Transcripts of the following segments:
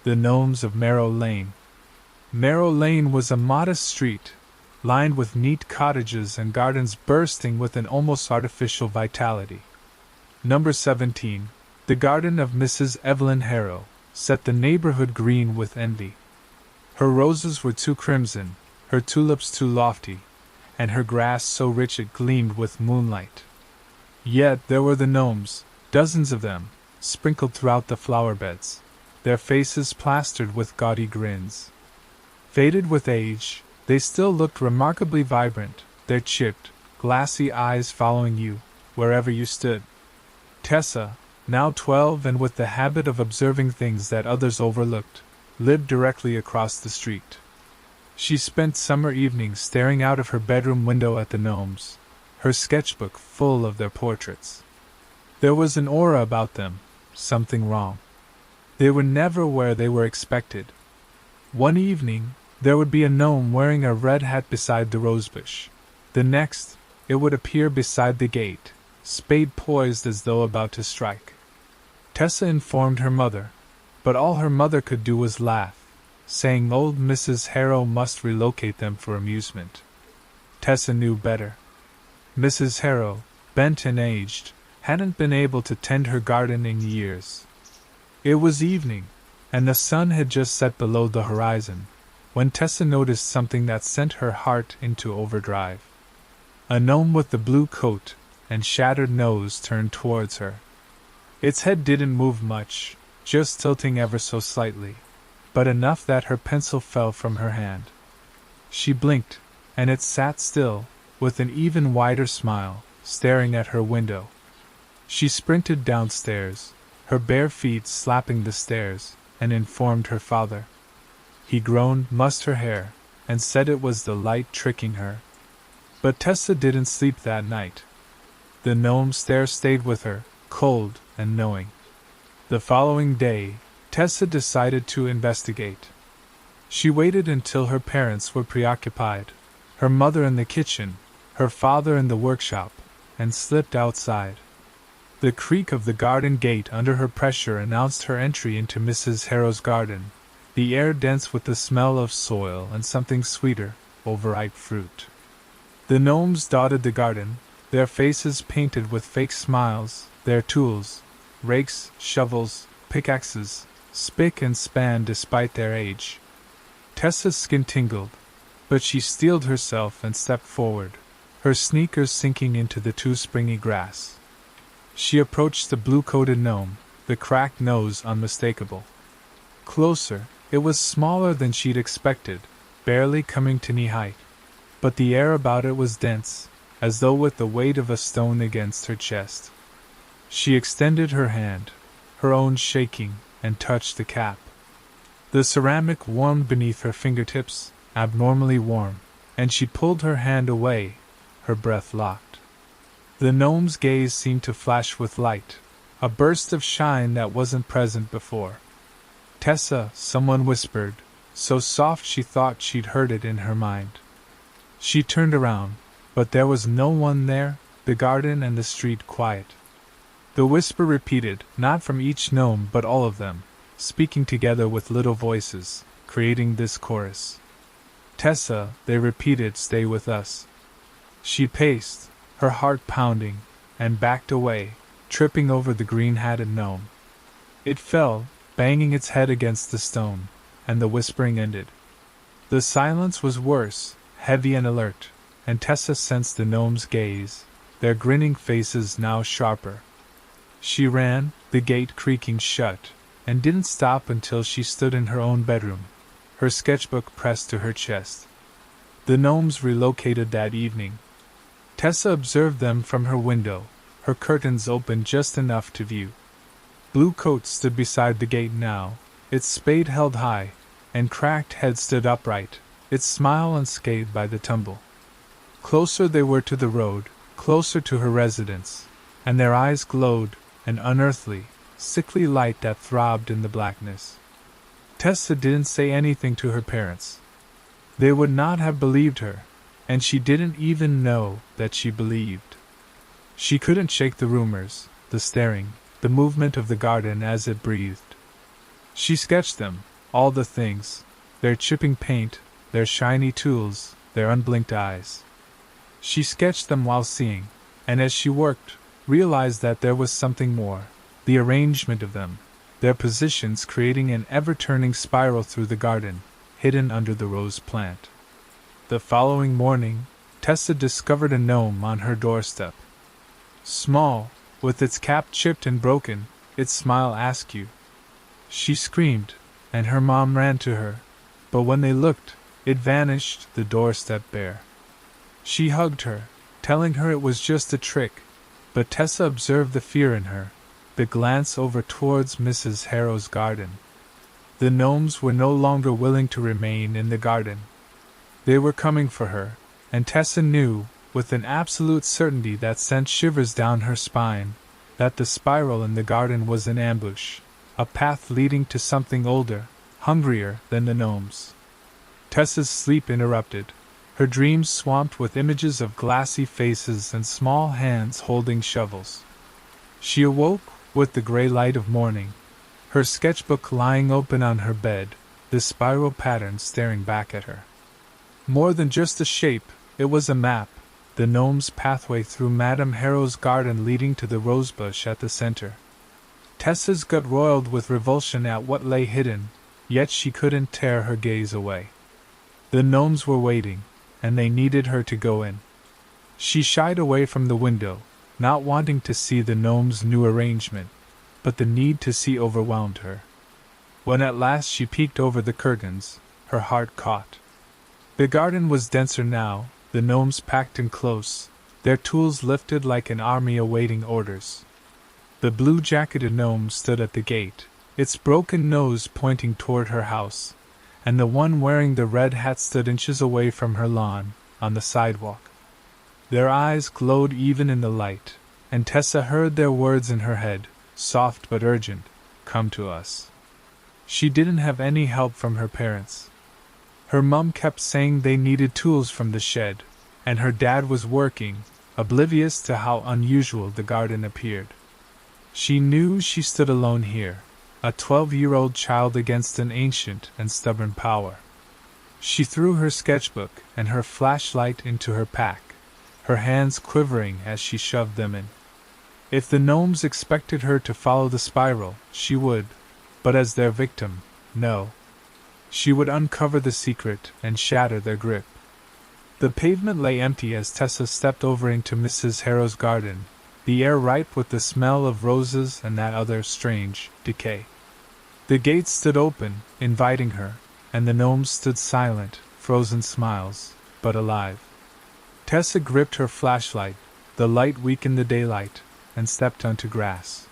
The Gnomes of Marrow Lane. Marrow Lane was a modest street, lined with neat cottages and gardens bursting with an almost artificial vitality. Number 17, the garden of Mrs. Evelyn Harrow, set the neighborhood green with envy. Her roses were too crimson, her tulips too lofty, and her grass so rich it gleamed with moonlight. Yet there were the gnomes, dozens of them, sprinkled throughout the flower beds, their faces plastered with gaudy grins. Faded with age, they still looked remarkably vibrant, their chipped, glassy eyes following you, wherever you stood. Tessa, now 12 and with the habit of observing things that others overlooked, lived directly across the street. She spent summer evenings staring out of her bedroom window at the gnomes, her sketchbook full of their portraits. There was an aura about them, something wrong. They were never where they were expected. One evening, there would be a gnome wearing a red hat beside the rosebush. The next, it would appear beside the gate, spade poised as though about to strike. Tessa informed her mother, but all her mother could do was laugh, saying old Mrs. Harrow must relocate them for amusement. Tessa knew better. Mrs. Harrow, bent and aged, hadn't been able to tend her garden in years. It was evening, and the sun had just set below the horizon, when Tessa noticed something that sent her heart into overdrive. A gnome with the blue coat and shattered nose turned towards her. Its head didn't move much, just tilting ever so slightly, but enough that her pencil fell from her hand. She blinked, and it sat still, with an even wider smile, staring at her window. She sprinted downstairs, her bare feet slapping the stairs, and informed her father. He groaned, mussed her hair, and said it was the light tricking her. But Tessa didn't sleep that night. The gnome stare stayed with her, cold and knowing. The following day, Tessa decided to investigate. She waited until her parents were preoccupied, her mother in the kitchen, her father in the workshop, and slipped outside. The creak of the garden gate under her pressure announced her entry into Mrs. Harrow's garden, the air dense with the smell of soil and something sweeter, overripe fruit. The gnomes dotted the garden, their faces painted with fake smiles, their tools, rakes, shovels, pickaxes, spick and span despite their age. Tessa's skin tingled, but she steeled herself and stepped forward, her sneakers sinking into the too springy grass. She approached the blue-coated gnome, the cracked nose unmistakable. Closer, it was smaller than she'd expected, barely coming to knee-height, but the air about it was dense, as though with the weight of a stone against her chest. She extended her hand, her own shaking, and touched the cap. The ceramic warmed beneath her fingertips, abnormally warm, and she pulled her hand away, her breath locked. The gnome's gaze seemed to flash with light, a burst of shine that wasn't present before. Tessa, someone whispered, so soft she thought she'd heard it in her mind. She turned around, but there was no one there, the garden and the street quiet. The whisper repeated, not from each gnome but all of them, speaking together with little voices, creating this chorus. Tessa, they repeated, stay with us. She paced, her heart pounding, and backed away, tripping over the green-hatted gnome. It fell, banging its head against the stone, and the whispering ended. The silence was worse, heavy and alert, and Tessa sensed the gnome's gaze, their grinning faces now sharper. She ran, the gate creaking shut, and didn't stop until she stood in her own bedroom, her sketchbook pressed to her chest. The gnomes relocated that evening. Tessa observed them from her window, her curtains open just enough to view. Blue Coat stood beside the gate now, its spade held high, and cracked head stood upright, its smile unscathed by the tumble. Closer they were to the road, closer to her residence, and their eyes glowed, an unearthly, sickly light that throbbed in the blackness. Tessa didn't say anything to her parents. They would not have believed her, and she didn't even know that she believed. She couldn't shake the rumors, the staring, the movement of the garden as it breathed. She sketched them, All the things, their chipping paint, their shiny tools, their unblinked eyes. She sketched them while seeing, and as she worked, realized that there was something more, the arrangement of them, their positions creating an ever-turning spiral through the garden, hidden under the rose plant. The following morning, Tessa discovered a gnome on her doorstep. Small, with its cap chipped and broken, its smile askew. She screamed, and her mom ran to her, but when they looked, it vanished, the doorstep bare. She hugged her, telling her it was just a trick, but Tessa observed the fear in her, the glance over towards Mrs. Harrow's garden. The gnomes were no longer willing to remain in the garden. They were coming for her, and Tessa knew, with an absolute certainty that sent shivers down her spine, that the spiral in the garden was an ambush, a path leading to something older, hungrier than the gnomes. Tessa's sleep interrupted, her dreams swamped with images of glassy faces and small hands holding shovels. She awoke with the gray light of morning, her sketchbook lying open on her bed, the spiral pattern staring back at her. More than just a shape, it was a map, the gnome's pathway through Madame Harrow's garden leading to the rosebush at the center. Tessa's gut roiled with revulsion at what lay hidden, yet she couldn't tear her gaze away. The gnomes were waiting, and they needed her to go in. She shied away from the window, not wanting to see the gnome's new arrangement, but the need to see overwhelmed her. When at last she peeked over the curtains, her heart caught. The garden was denser now, the gnomes packed in close, their tools lifted like an army awaiting orders. The blue-jacketed gnome stood at the gate, its broken nose pointing toward her house, and the one wearing the red hat stood inches away from her lawn, on the sidewalk. Their eyes glowed even in the light, and Tessa heard their words in her head, soft but urgent, "Come to us." She didn't have any help from her parents. Her mum kept saying they needed tools from the shed, and her dad was working, oblivious to how unusual the garden appeared. She knew she stood alone here, a 12-year-old child against an ancient and stubborn power. She threw her sketchbook and her flashlight into her pack, her hands quivering as she shoved them in. If the gnomes expected her to follow the spiral, she would, but as their victim, no. She would uncover the secret and shatter their grip. The pavement lay empty as Tessa stepped over into Mrs. Harrow's garden, the air ripe with the smell of roses and that other strange decay. The gate stood open, inviting her, and the gnomes stood silent, frozen smiles, but alive. Tessa gripped her flashlight, the light weakened the daylight, and stepped onto grass.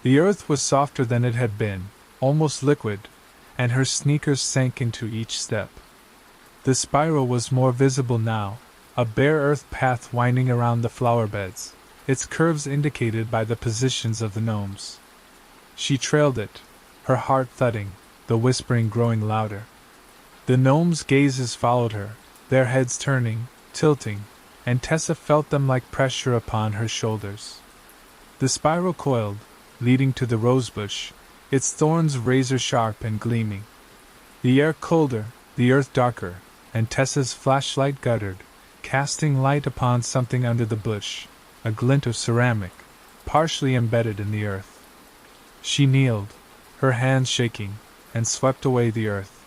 The earth was softer than it had been, almost liquid, and her sneakers sank into each step. The spiral was more visible now, a bare earth path winding around the flower beds, its curves indicated by the positions of the gnomes. She trailed it, her heart thudding, the whispering growing louder. The gnomes' gazes followed her, their heads turning, tilting, and Tessa felt them like pressure upon her shoulders. The spiral coiled, leading to the rosebush, its thorns razor-sharp and gleaming. The air colder, the earth darker, and Tessa's flashlight guttered, casting light upon something under the bush, a glint of ceramic, partially embedded in the earth. She kneeled, her hands shaking, and swept away the earth.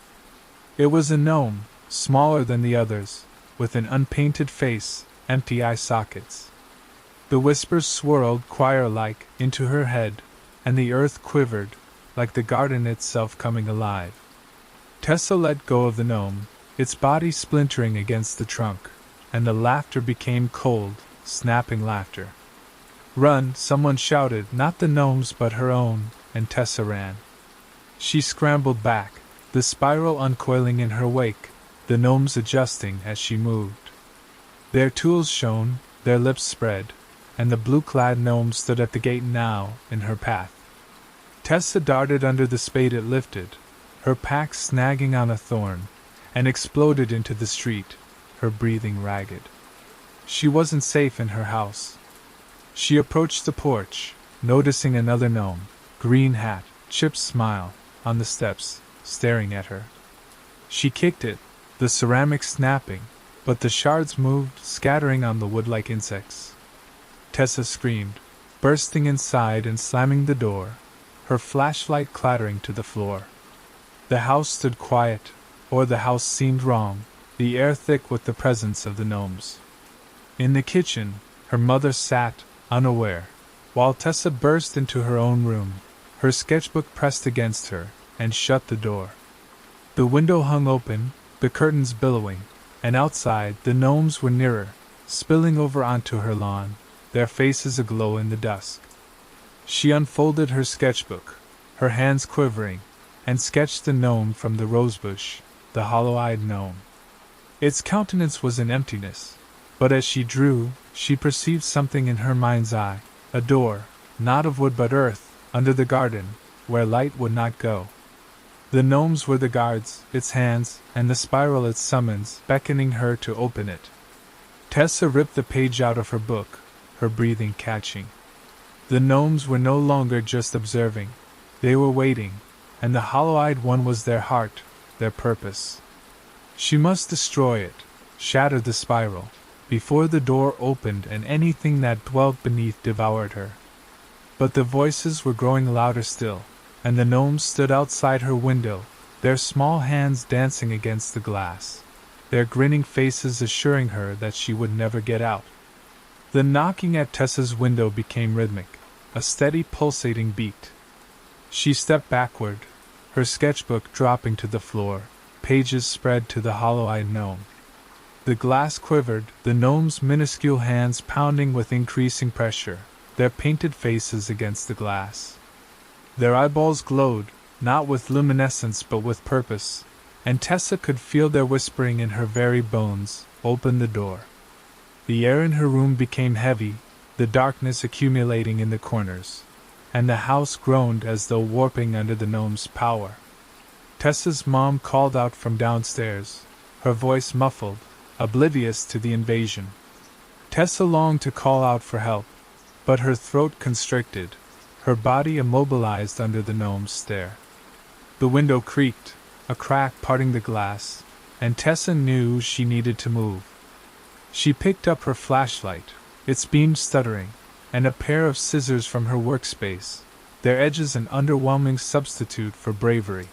It was a gnome, smaller than the others, with an unpainted face, empty eye sockets. The whispers swirled choir-like into her head, and the earth quivered, like the garden itself coming alive. Tessa let go of the gnome, its body splintering against the trunk, and the laughter became cold, snapping laughter. "Run!" someone shouted, not the gnome's but her own, and Tessa ran. She scrambled back, the spiral uncoiling in her wake, the gnomes adjusting as she moved. Their tools shone, their lips spread, and the blue-clad gnome stood at the gate now, in her path. Tessa darted under the spade it lifted, her pack snagging on a thorn, and exploded into the street, her breathing ragged. She wasn't safe in her house. She approached the porch, noticing another gnome, green hat, chipped smile, on the steps, staring at her. She kicked it, the ceramic snapping, but the shards moved, scattering on the wood like insects. Tessa screamed, bursting inside and slamming the door, her flashlight clattering to the floor. The house stood quiet, or the house seemed wrong, the air thick with the presence of the gnomes. In the kitchen, her mother sat, unaware, while Tessa burst into her own room, her sketchbook pressed against her, and shut the door. The window hung open, the curtains billowing, and outside the gnomes were nearer, spilling over onto her lawn, their faces aglow in the dusk. She unfolded her sketchbook, her hands quivering, and sketched the gnome from the rosebush, the hollow-eyed gnome. Its countenance was in emptiness, but as she drew, she perceived something in her mind's eye, a door, not of wood but earth, under the garden, where light would not go. The gnomes were the guards, its hands, and the spiral its summons, beckoning her to open it. Tessa ripped the page out of her book, her breathing catching. The gnomes were no longer just observing, they were waiting, and the hollow-eyed one was their heart, their purpose. She must destroy it, shatter the spiral, before the door opened and anything that dwelt beneath devoured her. But the voices were growing louder still, and the gnomes stood outside her window, their small hands dancing against the glass, their grinning faces assuring her that she would never get out. The knocking at Tessa's window became rhythmic, a steady pulsating beat. She stepped backward, her sketchbook dropping to the floor, pages spread to the hollow-eyed gnome. The glass quivered, the gnome's minuscule hands pounding with increasing pressure, their painted faces against the glass. Their eyeballs glowed, not with luminescence but with purpose, and Tessa could feel their whispering in her very bones. Open the door. The air in her room became heavy, the darkness accumulating in the corners, and the house groaned as though warping under the gnome's power. Tessa's mom called out from downstairs, her voice muffled, oblivious to the invasion. Tessa longed to call out for help, but her throat constricted, her body immobilized under the gnome's stare. The window creaked, a crack parting the glass, and Tessa knew she needed to move. She picked up her flashlight, its beam stuttering, and a pair of scissors from her workspace, their edges an underwhelming substitute for bravery.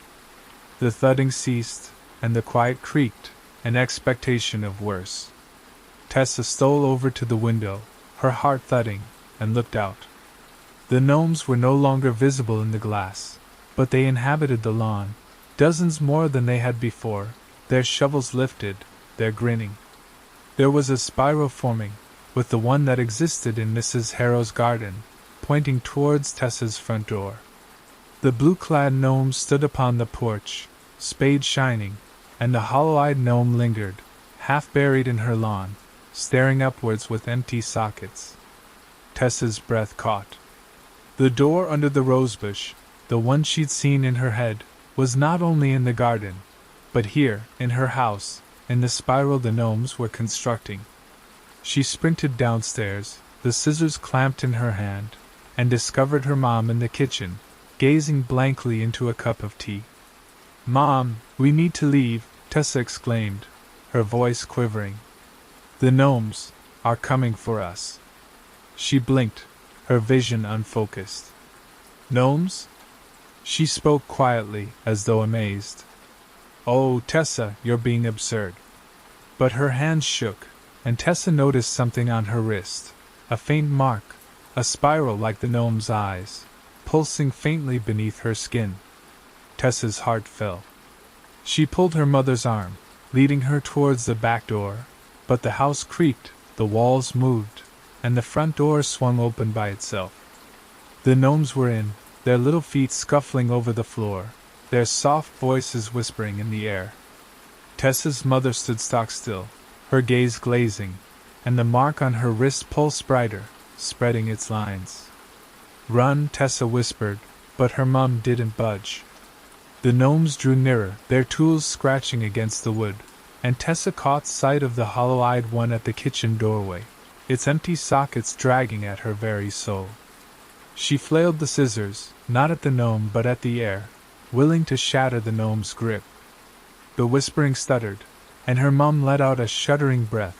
The thudding ceased, and the quiet creaked, an expectation of worse. Tessa stole over to the window, her heart thudding, and looked out. The gnomes were no longer visible in the glass, but they inhabited the lawn, dozens more than they had before, their shovels lifted, their grinning. There was a spiral forming, with the one that existed in Mrs. Harrow's garden, pointing towards Tessa's front door. The blue-clad gnome stood upon the porch, spade shining, and the hollow-eyed gnome lingered, half buried in her lawn, staring upwards with empty sockets. Tessa's breath caught. The door under the rosebush, the one she'd seen in her head, was not only in the garden, but here, in her house, in the spiral the gnomes were constructing. She sprinted downstairs, the scissors clamped in her hand, and discovered her mom in the kitchen, gazing blankly into a cup of tea. "Mom, we need to leave," Tessa exclaimed, her voice quivering. "The gnomes are coming for us." She blinked, her vision unfocused. "Gnomes?" She spoke quietly, as though amazed. "Oh, Tessa, you're being absurd." But her hands shook, and Tessa noticed something on her wrist, a faint mark, a spiral like the gnome's eyes, pulsing faintly beneath her skin. Tessa's heart fell. She pulled her mother's arm, leading her towards the back door, but the house creaked, the walls moved, and the front door swung open by itself. The gnomes were in, their little feet scuffling over the floor, their soft voices whispering in the air. Tessa's mother stood stock still, her gaze glazing, and the mark on her wrist pulsed brighter, spreading its lines. "Run," Tessa whispered, but her mum didn't budge. The gnomes drew nearer, their tools scratching against the wood, and Tessa caught sight of the hollow-eyed one at the kitchen doorway, its empty sockets dragging at her very soul. She flailed the scissors, not at the gnome but at the air, willing to shatter the gnome's grip. The whispering stuttered, and her mum let out a shuddering breath,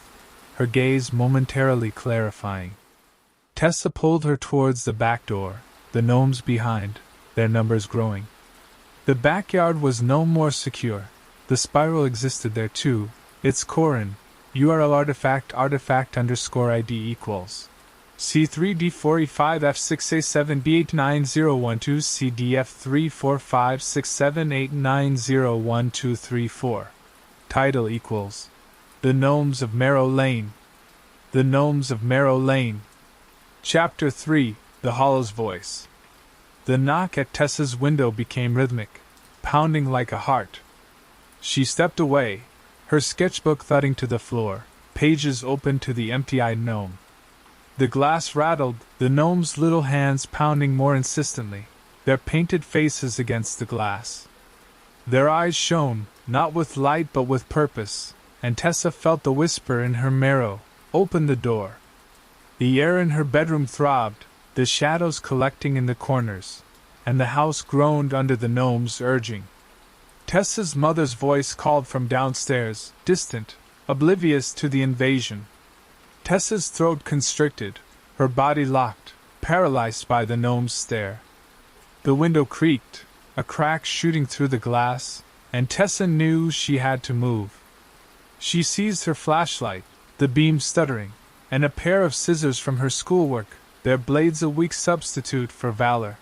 her gaze momentarily clarifying. Tessa pulled her towards the back door, the gnomes behind, their numbers growing. The backyard was no more secure. The spiral existed there too, its Corin, URL artifact _ID equals C3D45F6A7B89012 CDF3456789012334. Title equals The Gnomes of Marrow Lane. The Gnomes of Marrow Lane. Chapter 3, The Hollow's Voice. The knock at Tessa's window became rhythmic, pounding like a heart. She stepped away, her sketchbook thudding to the floor, pages open to the empty-eyed gnome. The glass rattled, the gnome's little hands pounding more insistently, their painted faces against the glass. Their eyes shone, not with light but with purpose, and Tessa felt the whisper in her marrow, "Open the door." The air in her bedroom throbbed, the shadows collecting in the corners, and the house groaned under the gnome's urging. Tessa's mother's voice called from downstairs, distant, oblivious to the invasion. Tessa's throat constricted, her body locked, paralyzed by the gnome's stare. The window creaked, a crack shooting through the glass, and Tessa knew she had to move. She seized her flashlight, the beam stuttering, and a pair of scissors from her schoolwork, their blades a weak substitute for valor.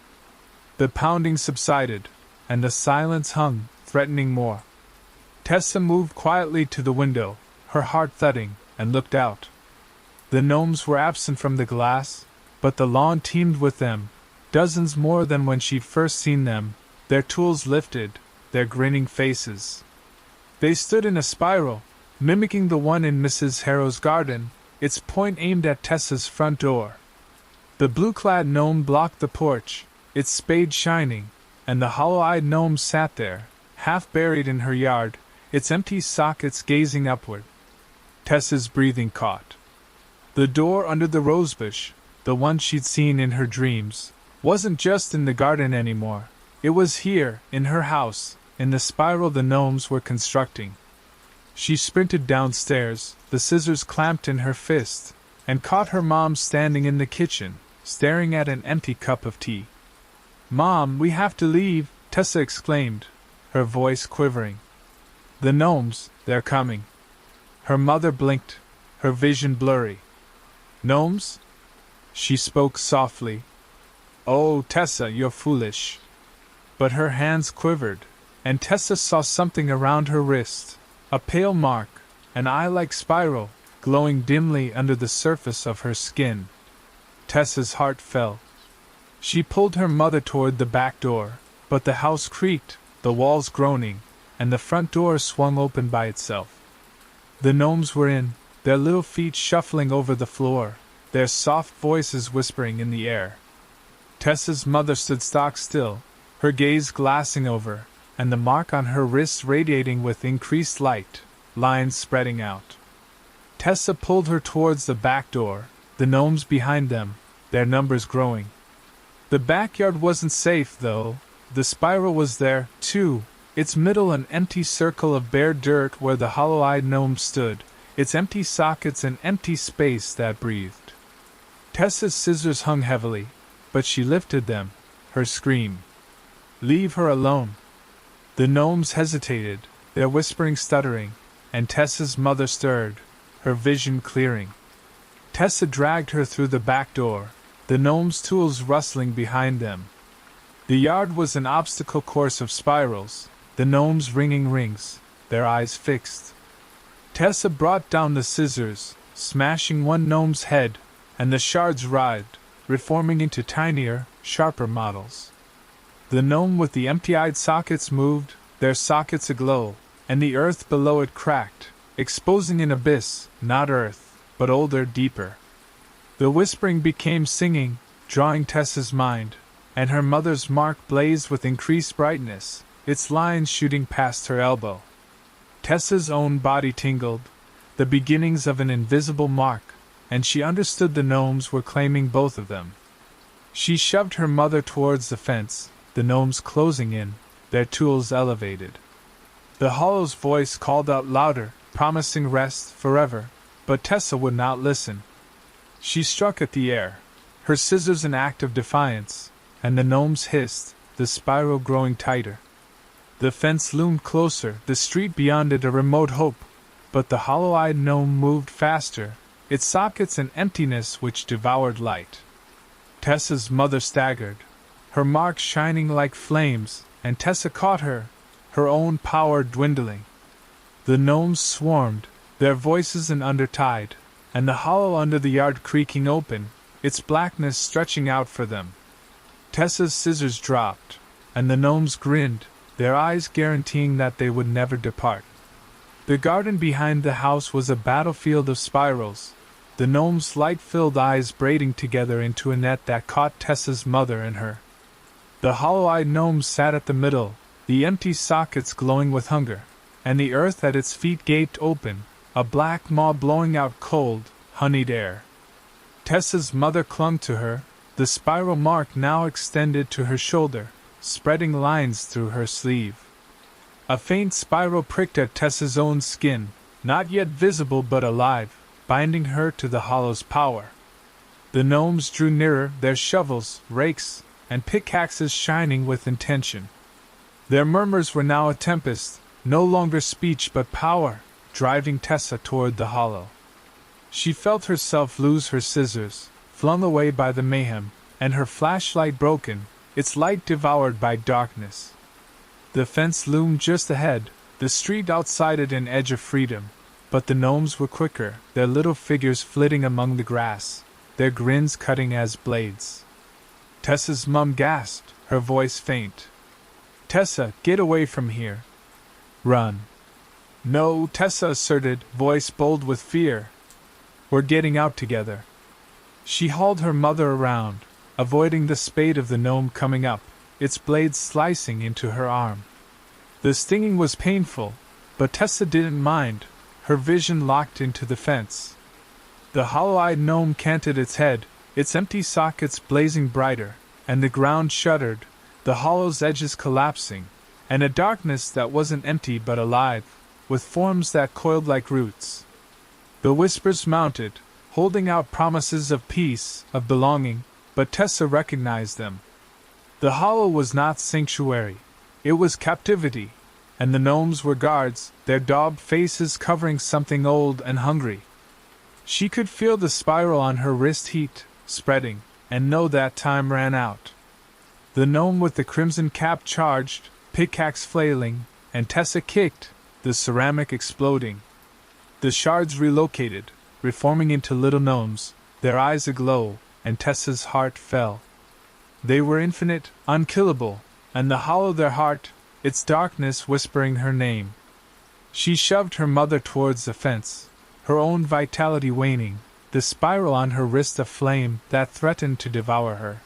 The pounding subsided, and the silence hung, threatening more. Tessa moved quietly to the window, her heart thudding, and looked out. The gnomes were absent from the glass, but the lawn teemed with them, dozens more than when she'd first seen them, their tools lifted, their grinning faces. They stood in a spiral, mimicking the one in Mrs. Harrow's garden, its point aimed at Tessa's front door. The blue-clad gnome blocked the porch, its spade shining, and the hollow-eyed gnome sat there, half buried in her yard, its empty sockets gazing upward. Tessa's breathing caught. The door under the rosebush, the one she'd seen in her dreams, wasn't just in the garden anymore. It was here, in her house, in the spiral the gnomes were constructing. She sprinted downstairs, the scissors clamped in her fist, and caught her mom standing in the kitchen, staring at an empty cup of tea. "Mom, we have to leave," Tessa exclaimed, her voice quivering. "The gnomes, they're coming." Her mother blinked, her vision blurry. "Gnomes?" She spoke softly. "Oh, Tessa, you're foolish." But her hands quivered, and Tessa saw something around her wrist, a pale mark, an eye-like spiral, glowing dimly under the surface of her skin. Tessa's heart fell. She pulled her mother toward the back door, but the house creaked, the walls groaning, and the front door swung open by itself. The gnomes were in, their little feet shuffling over the floor, their soft voices whispering in the air. Tessa's mother stood stock still, her gaze glassing over, and the mark on her wrist radiating with increased light, lines spreading out. Tessa pulled her towards the back door, the gnomes behind them, their numbers growing. The backyard wasn't safe, though. The spiral was there, too, its middle an empty circle of bare dirt where the hollow-eyed gnome stood, its empty sockets an empty space that breathed. Tessa's scissors hung heavily, but she lifted them, her scream. "Leave her alone." The gnomes hesitated, their whispering stuttering, and Tessa's mother stirred, her vision clearing. Tessa dragged her through the back door, the gnomes' tools rustling behind them. The yard was an obstacle course of spirals, the gnomes ringing rings, their eyes fixed. Tessa brought down the scissors, smashing one gnome's head, and the shards writhed, reforming into tinier, sharper models. The gnome with the empty-eyed sockets moved, their sockets aglow, and the earth below it cracked, exposing an abyss, not earth, but older, deeper. The whispering became singing, drawing Tessa's mind, and her mother's mark blazed with increased brightness, its lines shooting past her elbow. Tessa's own body tingled, the beginnings of an invisible mark, and she understood the gnomes were claiming both of them. She shoved her mother towards the fence, the gnomes closing in, their tools elevated. The hollow's voice called out louder, promising rest forever, but Tessa would not listen. She struck at the air, her scissors an act of defiance, and the gnomes hissed, the spiral growing tighter. The fence loomed closer, the street beyond it a remote hope, but the hollow-eyed gnome moved faster, its sockets an emptiness which devoured light. Tessa's mother staggered, her marks shining like flames, and Tessa caught her own power dwindling. The gnomes swarmed, their voices an undertide, and the hollow under the yard creaking open, its blackness stretching out for them. Tessa's scissors dropped, and the gnomes grinned, their eyes guaranteeing that they would never depart. The garden behind the house was a battlefield of spirals, the gnomes' light-filled eyes braiding together into a net that caught Tessa's mother and her. The hollow-eyed gnome sat at the middle, the empty sockets glowing with hunger, and the earth at its feet gaped open, a black maw blowing out cold, honeyed air. Tessa's mother clung to her, the spiral mark now extended to her shoulder, spreading lines through her sleeve. A faint spiral pricked at Tessa's own skin, not yet visible but alive, binding her to the hollow's power. The gnomes drew nearer, their shovels, rakes, and pickaxes shining with intention. Their murmurs were now a tempest, no longer speech but power, driving Tessa toward the hollow. She felt herself lose her scissors, flung away by the mayhem, and her flashlight broken, its light devoured by darkness. The fence loomed just ahead, the street outside it an edge of freedom, but the gnomes were quicker, their little figures flitting among the grass, their grins cutting as blades. Tessa's mum gasped, her voice faint. "Tessa, get away from here. Run." "No," Tessa asserted, voice bold with fear. "We're getting out together." She hauled her mother around, avoiding the spade of the gnome coming up, its blades slicing into her arm. The stinging was painful, but Tessa didn't mind, her vision locked into the fence. The hollow-eyed gnome canted its head, its empty sockets blazing brighter, and the ground shuddered, the hollow's edges collapsing, and a darkness that wasn't empty but alive, with forms that coiled like roots. The whispers mounted, holding out promises of peace, of belonging, but Tessa recognized them. The hollow was not sanctuary, it was captivity, and the gnomes were guards, their daubed faces covering something old and hungry. She could feel the spiral on her wrist heat, spreading, and know that time ran out. The gnome with the crimson cap charged, pickaxe flailing, and Tessa kicked, the ceramic exploding. The shards relocated, reforming into little gnomes, their eyes aglow, and Tessa's heart fell. They were infinite, unkillable, and the hollow their heart, its darkness whispering her name. She shoved her mother towards the fence, her own vitality waning, the spiral on her wrist a flame that threatened to devour her.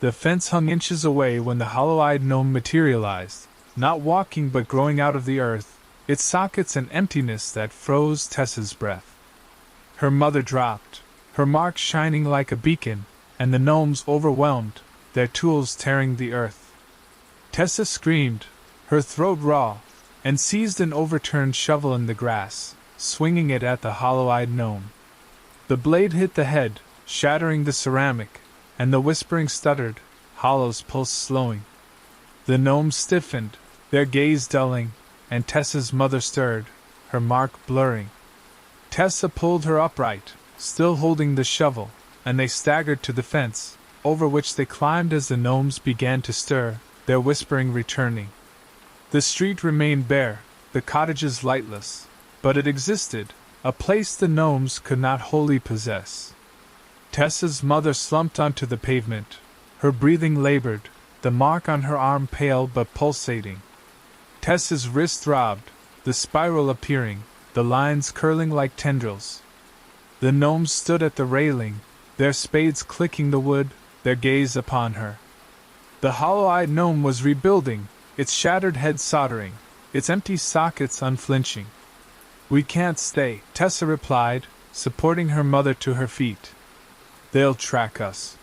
The fence hung inches away when the hollow-eyed gnome materialized, not walking but growing out of the earth, its sockets an emptiness that froze Tessa's breath. Her mother dropped, her mark shining like a beacon, and the gnomes overwhelmed, their tools tearing the earth. Tessa screamed, her throat raw, and seized an overturned shovel in the grass, swinging it at the hollow-eyed gnome. The blade hit the head, shattering the ceramic, and the whispering stuttered, Hollow's pulse slowing. The gnomes stiffened, their gaze dulling, and Tessa's mother stirred, her mark blurring. Tessa pulled her upright, still holding the shovel, and they staggered to the fence, over which they climbed as the gnomes began to stir, their whispering returning. The street remained bare, the cottages lightless, but it existed, a place the gnomes could not wholly possess. Tessa's mother slumped onto the pavement, her breathing labored, the mark on her arm pale but pulsating. Tessa's wrist throbbed, the spiral appearing, the lines curling like tendrils. The gnomes stood at the railing, their spades clicking the wood, their gaze upon her. The hollow-eyed gnome was rebuilding, its shattered head soldering, its empty sockets unflinching. "We can't stay," Tessa replied, supporting her mother to her feet. "They'll track us."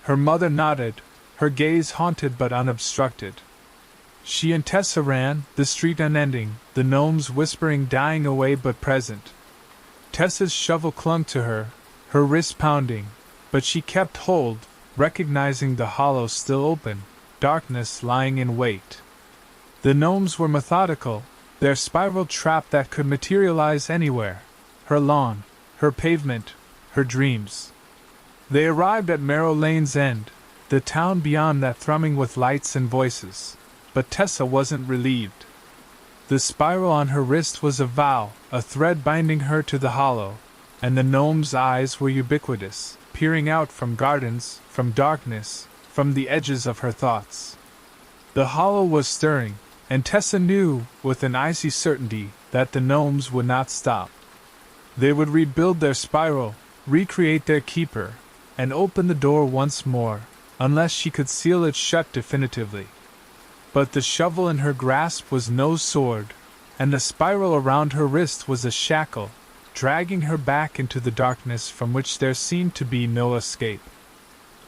Her mother nodded, her gaze haunted but unobstructed. She and Tessa ran, the street unending, the gnomes whispering dying away but present. Tessa's shovel clung to her, her wrist pounding, but she kept hold, recognizing the hollow still open, darkness lying in wait. The gnomes were methodical, their spiral trap that could materialize anywhere. Her lawn, her pavement, her dreams. They arrived at Marrow Lane's end, the town beyond that thrumming with lights and voices. But Tessa wasn't relieved. The spiral on her wrist was a vow, a thread binding her to the hollow, and the gnome's eyes were ubiquitous, peering out from gardens, from darkness, from the edges of her thoughts. The hollow was stirring, and Tessa knew, with an icy certainty, that the gnomes would not stop. They would rebuild their spiral, recreate their keeper, and open the door once more, unless she could seal it shut definitively. But the shovel in her grasp was no sword, and the spiral around her wrist was a shackle, dragging her back into the darkness from which there seemed to be no escape.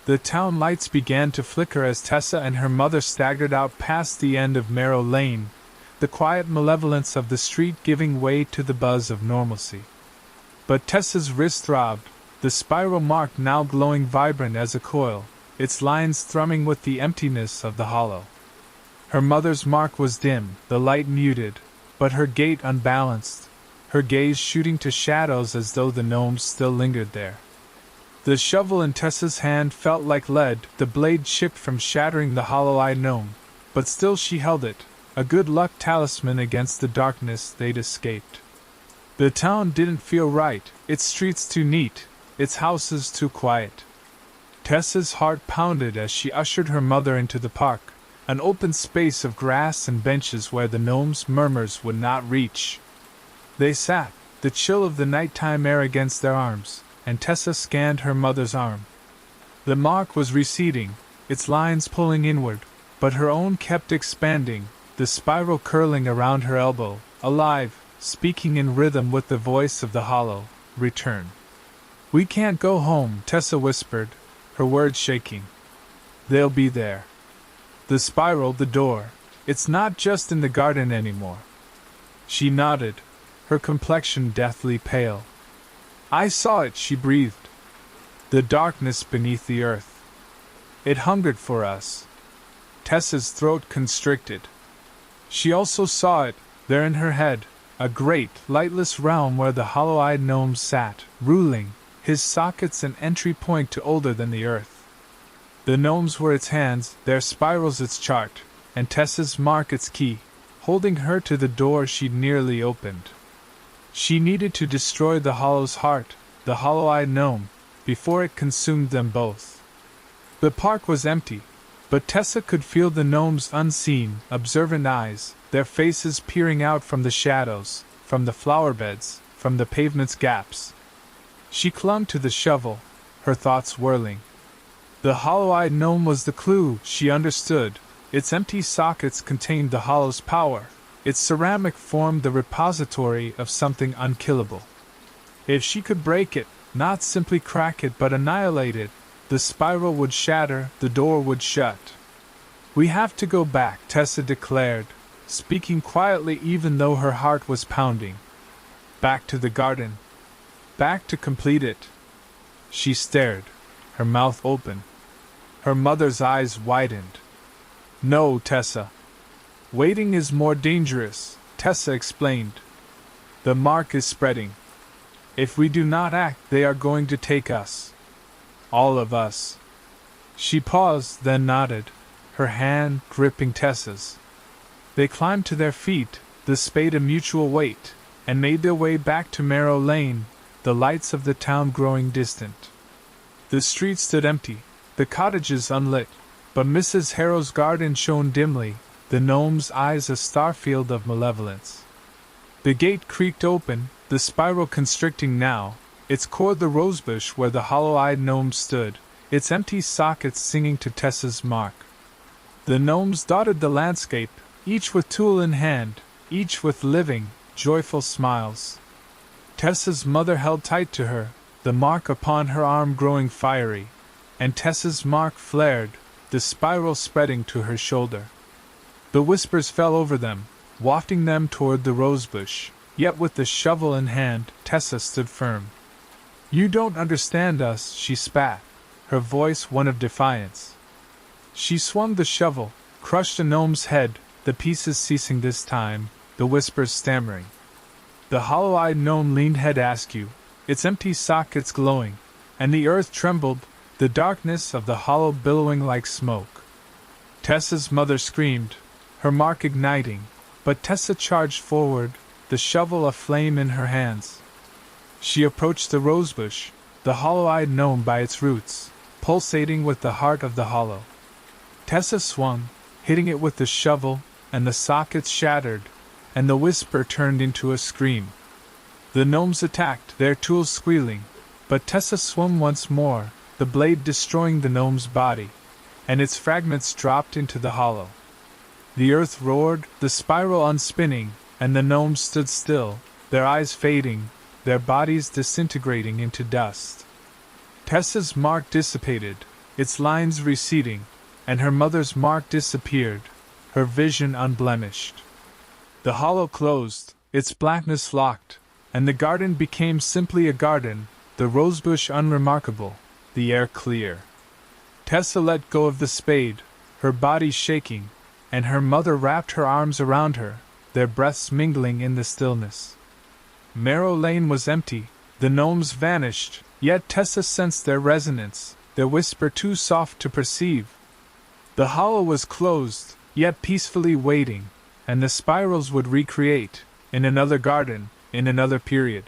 The town lights began to flicker as Tessa and her mother staggered out past the end of Marrow Lane, the quiet malevolence of the street giving way to the buzz of normalcy. But Tessa's wrist throbbed, the spiral mark now glowing vibrant as a coil, its lines thrumming with the emptiness of the hollow. Her mother's mark was dim, the light muted, but her gait unbalanced, her gaze shooting to shadows as though the gnomes still lingered there. The shovel in Tessa's hand felt like lead, the blade chipped from shattering the hollow-eyed gnome, but still she held it, a good luck talisman against the darkness they'd escaped. The town didn't feel right, its streets too neat, its houses too quiet. Tessa's heart pounded as she ushered her mother into the park, an open space of grass and benches where the gnomes' murmurs would not reach. They sat, the chill of the nighttime air against their arms, and Tessa scanned her mother's arm. The mark was receding, its lines pulling inward, but her own kept expanding, the spiral curling around her elbow, alive, speaking in rhythm with the voice of the hollow. Return. We can't go home, Tessa whispered, her words shaking. They'll be there. The spiral, the door. It's not just in the garden anymore. She nodded, her complexion deathly pale. I saw it, she breathed. The darkness beneath the earth. It hungered for us. Tessa's throat constricted. She also saw it, there in her head, a great, lightless realm where the hollow-eyed gnome sat, ruling, his sockets an entry point to older than the earth. The gnomes were its hands, their spirals its chart, and Tessa's mark its key, holding her to the door she'd nearly opened. She needed to destroy the hollow's heart, the hollow-eyed gnome, before it consumed them both. The park was empty, but Tessa could feel the gnomes' unseen, observant eyes, their faces peering out from the shadows, from the flower beds, from the pavement's gaps. She clung to the shovel, her thoughts whirling. The hollow-eyed gnome was the clue, she understood. Its empty sockets contained the hollow's power. Its ceramic formed the repository of something unkillable. If she could break it, not simply crack it but annihilate it, the spiral would shatter, the door would shut. We have to go back, Tessa declared, speaking quietly even though her heart was pounding. Back to the garden. Back to complete it. She stared, her mouth open. Her mother's eyes widened. No, Tessa. Waiting is more dangerous, Tessa explained. The mark is spreading. If we do not act, they are going to take us. All of us. She paused, then nodded, her hand gripping Tessa's. They climbed to their feet, the spade a mutual weight, and made their way back to Marrow Lane, the lights of the town growing distant. The street stood empty, the cottages unlit, but Mrs. Harrow's garden shone dimly, the gnome's eyes a starfield of malevolence. The gate creaked open, the spiral constricting now, its core the rosebush where the hollow-eyed gnome stood, its empty sockets singing to Tessa's mark. The gnomes dotted the landscape, each with tool in hand, each with living, joyful smiles. Tessa's mother held tight to her, the mark upon her arm growing fiery, and Tessa's mark flared, the spiral spreading to her shoulder. The whispers fell over them, wafting them toward the rosebush, yet with the shovel in hand, Tessa stood firm. "You don't understand us," she spat, her voice one of defiance. She swung the shovel, crushed a gnome's head, the pieces ceasing this time, the whispers stammering. The hollow-eyed gnome leaned head askew, its empty sockets glowing, and the earth trembled, the darkness of the hollow billowing like smoke. Tessa's mother screamed, her mark igniting, but Tessa charged forward, the shovel aflame in her hands. She approached the rosebush, the hollow-eyed gnome by its roots, pulsating with the heart of the hollow. Tessa swung, hitting it with the shovel, and the sockets shattered, and the whisper turned into a scream. The gnomes attacked, their tools squealing, but Tessa swung once more, the blade destroying the gnome's body, and its fragments dropped into the hollow. The earth roared, the spiral unspinning, and the gnomes stood still, their eyes fading, their bodies disintegrating into dust. Tessa's mark dissipated, its lines receding, and her mother's mark disappeared, her vision unblemished. The hollow closed, its blackness locked, and the garden became simply a garden, the rosebush unremarkable, the air clear. Tessa let go of the spade, her body shaking, and her mother wrapped her arms around her, their breaths mingling in the stillness. Marrow Lane was empty, the gnomes vanished, yet Tessa sensed their resonance, their whisper too soft to perceive. The hollow was closed, yet peacefully waiting, and the spirals would recreate, in another garden, in another period.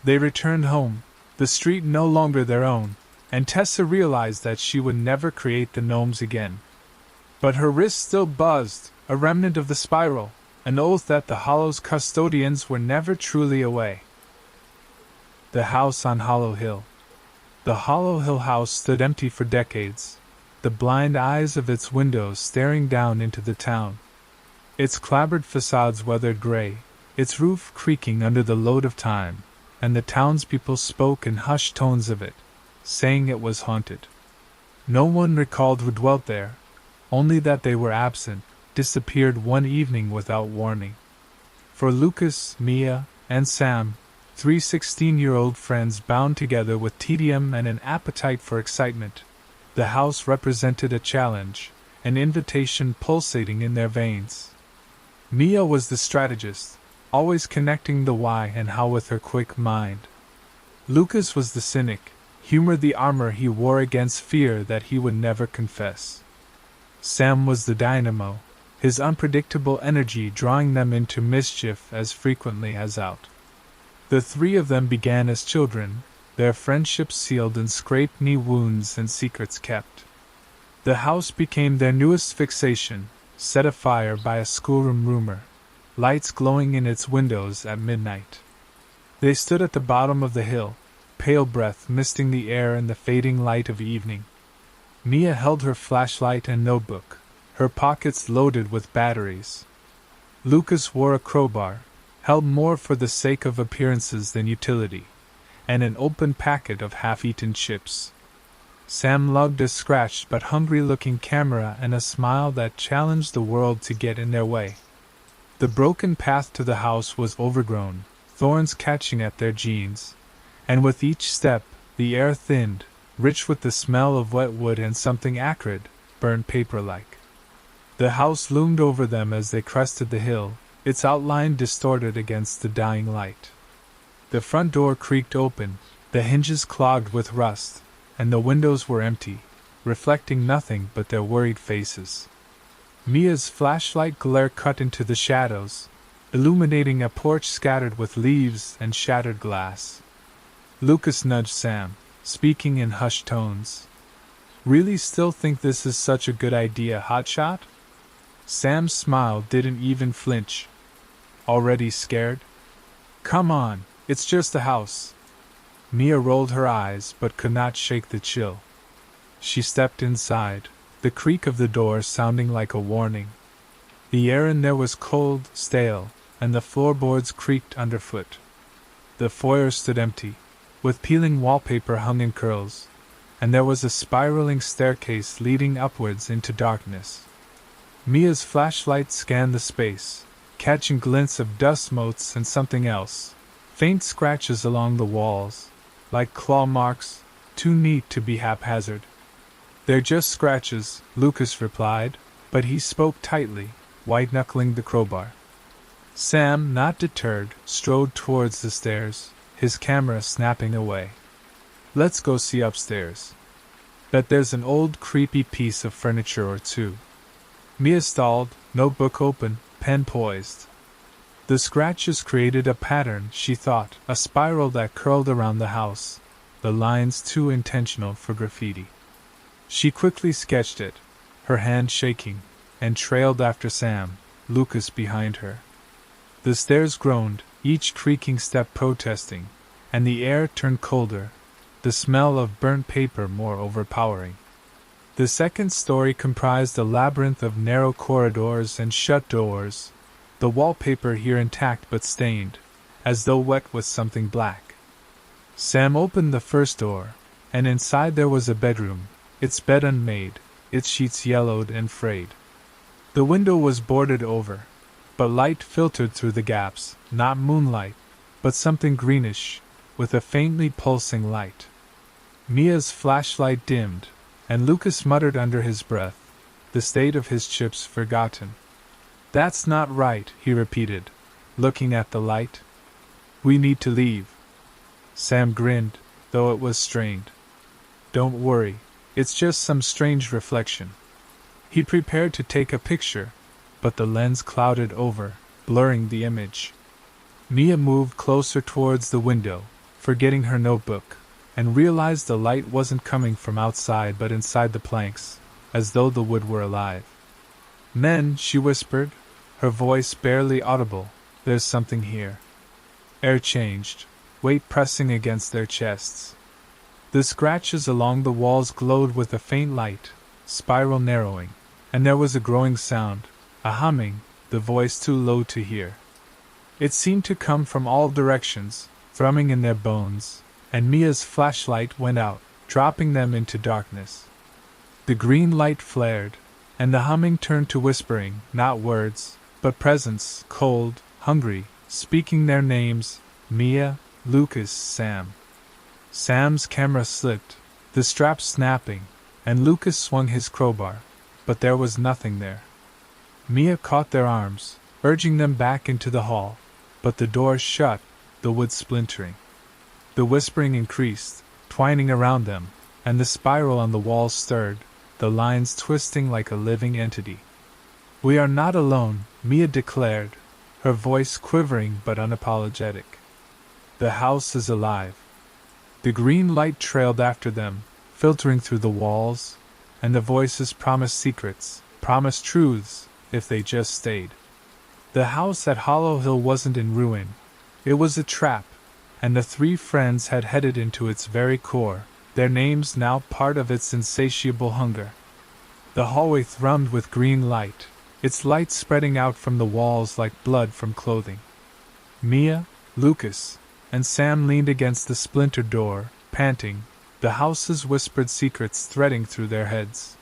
They returned home, the street no longer their own, and Tessa realized that she would never create the gnomes again. But her wrist still buzzed, a remnant of the spiral, an oath that the hollow's custodians were never truly away. The house on Hollow Hill. The Hollow Hill house stood empty for decades, the blind eyes of its windows staring down into the town. Its clapboard facades weathered gray, its roof creaking under the load of time, and the townspeople spoke in hushed tones of it, saying it was haunted. No one recalled who dwelt there, only that they were absent, disappeared one evening without warning. For Lucas, Mia, and Sam, 3 16-year-old friends bound together with tedium and an appetite for excitement, the house represented a challenge, an invitation pulsating in their veins. Mia was the strategist, always connecting the why and how with her quick mind. Lucas was the cynic, humored the armor he wore against fear that he would never confess. Sam was the dynamo, his unpredictable energy drawing them into mischief as frequently as out. The three of them began as children, their friendships sealed in scraped-knee wounds and secrets kept. The house became their newest fixation, set afire by a schoolroom rumor, lights glowing in its windows at midnight. They stood at the bottom of the hill, pale breath misting the air in the fading light of evening. Mia held her flashlight and notebook, her pockets loaded with batteries. Lucas wore a crowbar, held more for the sake of appearances than utility, and an open packet of half-eaten chips. Sam lugged a scratched but hungry-looking camera and a smile that challenged the world to get in their way. The broken path to the house was overgrown, thorns catching at their jeans, and with each step, the air thinned, rich with the smell of wet wood and something acrid, burned paper-like. The house loomed over them as they crested the hill, its outline distorted against the dying light. The front door creaked open, the hinges clogged with rust, and the windows were empty, reflecting nothing but their worried faces. Mia's flashlight glare cut into the shadows, illuminating a porch scattered with leaves and shattered glass. Lucas nudged Sam, speaking in hushed tones. "Really still think this is such a good idea, hotshot?" Sam's smile didn't even flinch. "Already scared? Come on, it's just a house." Mia rolled her eyes but could not shake the chill. She stepped inside, the creak of the door sounding like a warning. The air in there was cold, stale, and the floorboards creaked underfoot. The foyer stood empty, with peeling wallpaper hung in curls, and there was a spiraling staircase leading upwards into darkness. Mia's flashlight scanned the space, catching glints of dust motes and something else. Faint scratches along the walls, like claw marks, too neat to be haphazard. "They're just scratches," Lucas replied, but he spoke tightly, white-knuckling the crowbar. Sam, not deterred, strode towards the stairs, his camera snapping away. "Let's go see upstairs. Bet there's an old creepy piece of furniture or two." Mia stalled, notebook open, pen poised. The scratches created a pattern, she thought, a spiral that curled around the house, the lines too intentional for graffiti. She quickly sketched it, her hand shaking, and trailed after Sam, Lucas behind her. The stairs groaned, each creaking step protesting, and the air turned colder, the smell of burnt paper more overpowering. The second story comprised a labyrinth of narrow corridors and shut doors, the wallpaper here intact but stained, as though wet with something black. Sam opened the first door, and inside there was a bedroom, its bed unmade, its sheets yellowed and frayed. The window was boarded over, but light filtered through the gaps, not moonlight, but something greenish, with a faintly pulsing light. Mia's flashlight dimmed, and Lucas muttered under his breath, the state of his chips forgotten. "That's not right," he repeated, looking at the light. "We need to leave." Sam grinned, though it was strained. "Don't worry, it's just some strange reflection." He prepared to take a picture, but the lens clouded over, blurring the image. Mia moved closer towards the window, forgetting her notebook, and realized the light wasn't coming from outside but inside the planks, as though the wood were alive. "Men," she whispered, her voice barely audible, "there's something here." Air changed, weight pressing against their chests. The scratches along the walls glowed with a faint light, spiral narrowing, and there was a growing sound, a humming, the voice too low to hear. It seemed to come from all directions, thrumming in their bones, and Mia's flashlight went out, dropping them into darkness. The green light flared, and the humming turned to whispering, not words, but presence, cold, hungry, speaking their names, Mia, Lucas, Sam. Sam's camera slipped, the strap snapping, and Lucas swung his crowbar, but there was nothing there. Mia caught their arms, urging them back into the hall, but the door shut, the wood splintering. The whispering increased, twining around them, and the spiral on the wall stirred, the lines twisting like a living entity. "We are not alone," Mia declared, her voice quivering but unapologetic. "The house is alive." The green light trailed after them, filtering through the walls, and the voices promised secrets, promised truths, if they just stayed. The house at Hollow Hill wasn't in ruin. It was a trap, and the three friends had headed into its very core, their names now part of its insatiable hunger. The hallway thrummed with green light, its light spreading out from the walls like blood from clothing. Mia, Lucas, and Sam leaned against the splintered door, panting, the house's whispered secrets threading through their heads.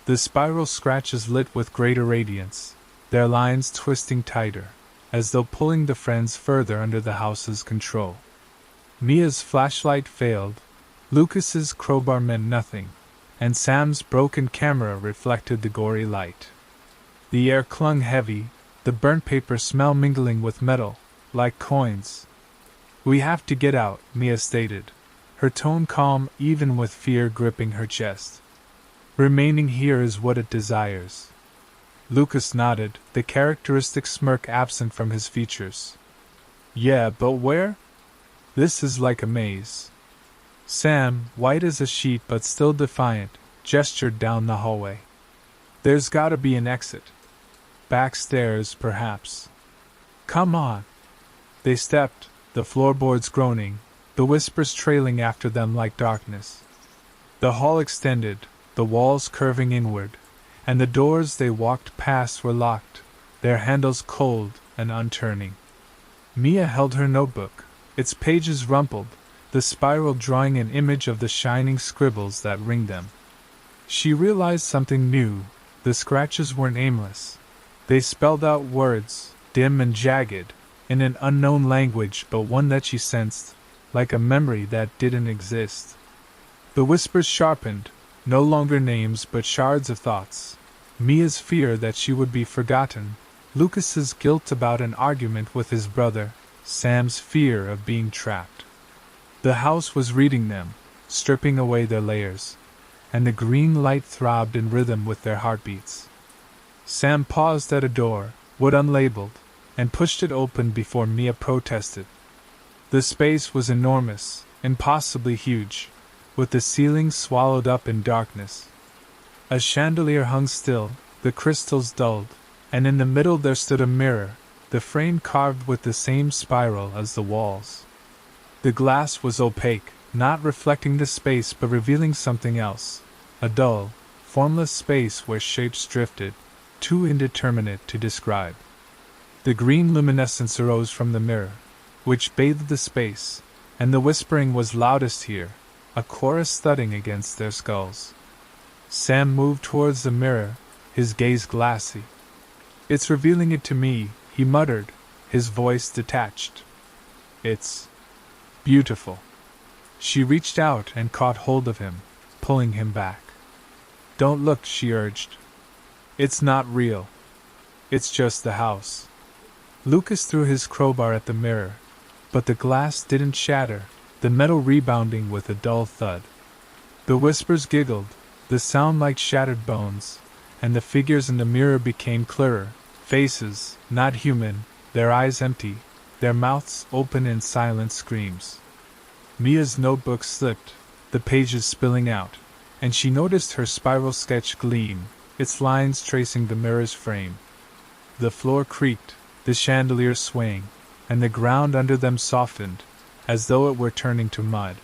The spiral scratches lit with greater radiance, their lines twisting tighter, as though pulling the friends further under the house's control. Mia's flashlight failed, Lucas's crowbar meant nothing, and Sam's broken camera reflected the gory light. The air clung heavy, the burnt paper smell mingling with metal, like coins. "We have to get out," Mia stated, her tone calm even with fear gripping her chest. "Remaining here is what it desires." Lucas nodded, the characteristic smirk absent from his features. "Yeah, but where? This is like a maze." Sam, white as a sheet but still defiant, gestured down the hallway. "There's gotta be an exit. Backstairs, perhaps." "Come on." They stepped, the floorboards groaning, the whispers trailing after them like darkness. The hall extended, the walls curving inward, and the doors they walked past were locked, their handles cold and unturning. Mia held her notebook, its pages rumpled, the spiral drawing an image of the shining scribbles that ringed them. She realized something new. The scratches weren't aimless. They spelled out words, dim and jagged, in an unknown language but one that she sensed, like a memory that didn't exist. The whispers sharpened, no longer names but shards of thoughts. Mia's fear that she would be forgotten, Lucas's guilt about an argument with his brother, Sam's fear of being trapped. The house was reading them, stripping away their layers, and the green light throbbed in rhythm with their heartbeats. Sam paused at a door, wood unlabeled, and pushed it open before Mia protested. The space was enormous, impossibly huge, with the ceiling swallowed up in darkness. A chandelier hung still, the crystals dulled, and in the middle there stood a mirror, the frame carved with the same spiral as the walls. The glass was opaque, not reflecting the space but revealing something else, a dull, formless space where shapes drifted, too indeterminate to describe. The green luminescence arose from the mirror, which bathed the space, and the whispering was loudest here, a chorus thudding against their skulls. Sam moved towards the mirror, his gaze glassy. "It's revealing it to me," he muttered, his voice detached. "It's beautiful." She reached out and caught hold of him, pulling him back. "Don't look," she urged. "It's not real. It's just the house." Lucas threw his crowbar at the mirror, but the glass didn't shatter, the metal rebounding with a dull thud. The whispers giggled, the sound like shattered bones, and the figures in the mirror became clearer, faces, not human, their eyes empty, their mouths open in silent screams. Mia's notebook slipped, the pages spilling out, and she noticed her spiral sketch gleam, its lines tracing the mirror's frame. The floor creaked, the chandelier swaying, and the ground under them softened, as though it were turning to mud.